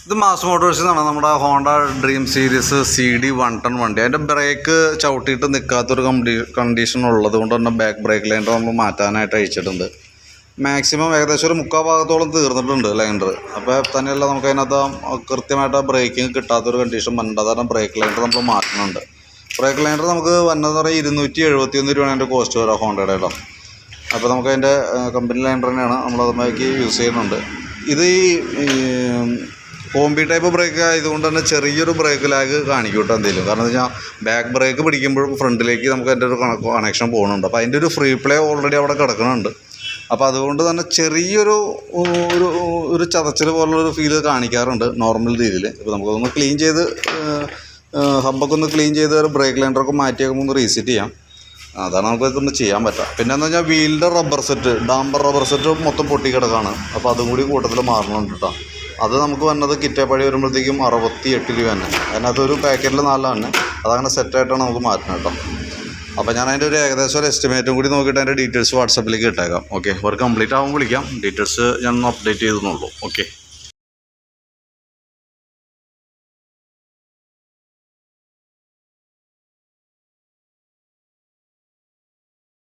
ഇത് മാസ് മോട്ടോഴ്സിൽ നിന്നാണ് നമ്മുടെ ഹോണ്ട ഡ്രീം സീരീസ് CD 110 വണ്ടി. അതിൻ്റെ ബ്രേക്ക് ചവിട്ടിയിട്ട് നിൽക്കാത്തൊരു കണ്ടീഷൻ ഉള്ളത് കൊണ്ട് തന്നെ ബാക്ക് ബ്രേക്ക് ലൈൻഡർ നമ്മൾ മാറ്റാനായിട്ട് അയച്ചിട്ടുണ്ട്. മാക്സിമം ഏകദേശം ഒരു 3/4 ഭാഗത്തോളം തീർന്നിട്ടുണ്ട് ലൈൻഡർ. അപ്പോൾ തന്നെയല്ല നമുക്ക് അതിനകത്ത് കൃത്യമായിട്ട് ആ ബ്രേക്കിങ് കിട്ടാത്തൊരു കണ്ടീഷൻ വന്നിട്ട് കാരണം ബ്രേക്ക് ലൈൻഡർ നമ്മൾ മാറ്റുന്നുണ്ട്. ബ്രേക്ക് ലൈൻഡർ നമുക്ക് വന്നതെന്ന് പറഞ്ഞാൽ 271 രൂപയാണ് അതിൻ്റെ കോസ്റ്റ് വരാം ഹോണ്ടയുടെ കേട്ടോ. അപ്പോൾ നമുക്ക് അതിൻ്റെ കമ്പനി ലൈൻഡർ തന്നെയാണ് നമ്മളതുമാക്കി യൂസ് ചെയ്യുന്നുണ്ട്. ഇത് ഈ കോമ്പി ടൈപ്പ് ബ്രേക്ക് ആയതുകൊണ്ട് തന്നെ ചെറിയൊരു ബ്രേക്ക് ലാഗ് കാണിക്കും കേട്ടോ എന്തെങ്കിലും. കാരണം എന്താ വെച്ചാൽ ബാക്ക് ബ്രേക്ക് പിടിക്കുമ്പോഴും ഫ്രണ്ടിലേക്ക് നമുക്ക് അതിൻ്റെ ഒരു കണക്ഷൻ പോകുന്നുണ്ട്. അപ്പോൾ അതിൻ്റെ ഒരു ഫ്രീ പ്ലേ ഓൾറെഡി അവിടെ കിടക്കുന്നുണ്ട്. അപ്പോൾ അതുകൊണ്ട് തന്നെ ചെറിയൊരു ഒരു ചതച്ചൽ പോലുള്ളൊരു ഫീൽ കാണിക്കാറുണ്ട് നോർമൽ രീതിയിൽ. ഇപ്പോൾ നമുക്കൊന്ന് ക്ലീൻ ചെയ്ത് ഹബ്ബൊക്കെ ഒന്ന് ക്ലീൻ ചെയ്ത് ബ്രേക്ക് ലൈൻഡറൊക്കെ മാറ്റിയേക്കുമ്പോൾ ഒന്ന് റീസെറ്റ് ചെയ്യാം. അതാണ് നമുക്ക് ഇതൊന്ന് ചെയ്യാൻ പറ്റുക. പിന്നെ എന്താ വെച്ചാൽ വീലിൻ്റെ ഡാമ്പർ റബ്ബർ സെറ്റ് മൊത്തം പൊട്ടിക്കിടക്കാണ്. അപ്പോൾ അതും കൂടി കൂട്ടത്തിൽ മാറണുണ്ട് കേട്ടോ. അത് നമുക്ക് വന്നത് കിറ്റേപ്പടി വരുമ്പോഴത്തേക്കും 68 രൂപ തന്നെ. അതിനകത്തൊരു പാക്കറ്റിൽ 4 തന്നെ അതങ്ങനെ സെറ്റായിട്ടാണ് നമുക്ക് മാറ്റണം കേട്ടോ. അപ്പോൾ ഞാൻ അതിൻ്റെ ഒരു ഏകദേശം ഒരു എസ്റ്റിമേറ്റും കൂടി നോക്കിയിട്ട് അതിൻ്റെ ഡീറ്റെയിൽസ് വാട്സപ്പിലേക്ക് ഇട്ടേക്കാം. ഓക്കെ, വർക്ക് കംപ്ലീറ്റ് ആകുമ്പോൾ വിളിക്കാം. ഡീറ്റെയിൽസ് ഞാൻ ഒന്ന് അപ്ഡേറ്റ് ചെയ്തെന്നുള്ളൂ. ഓക്കെ.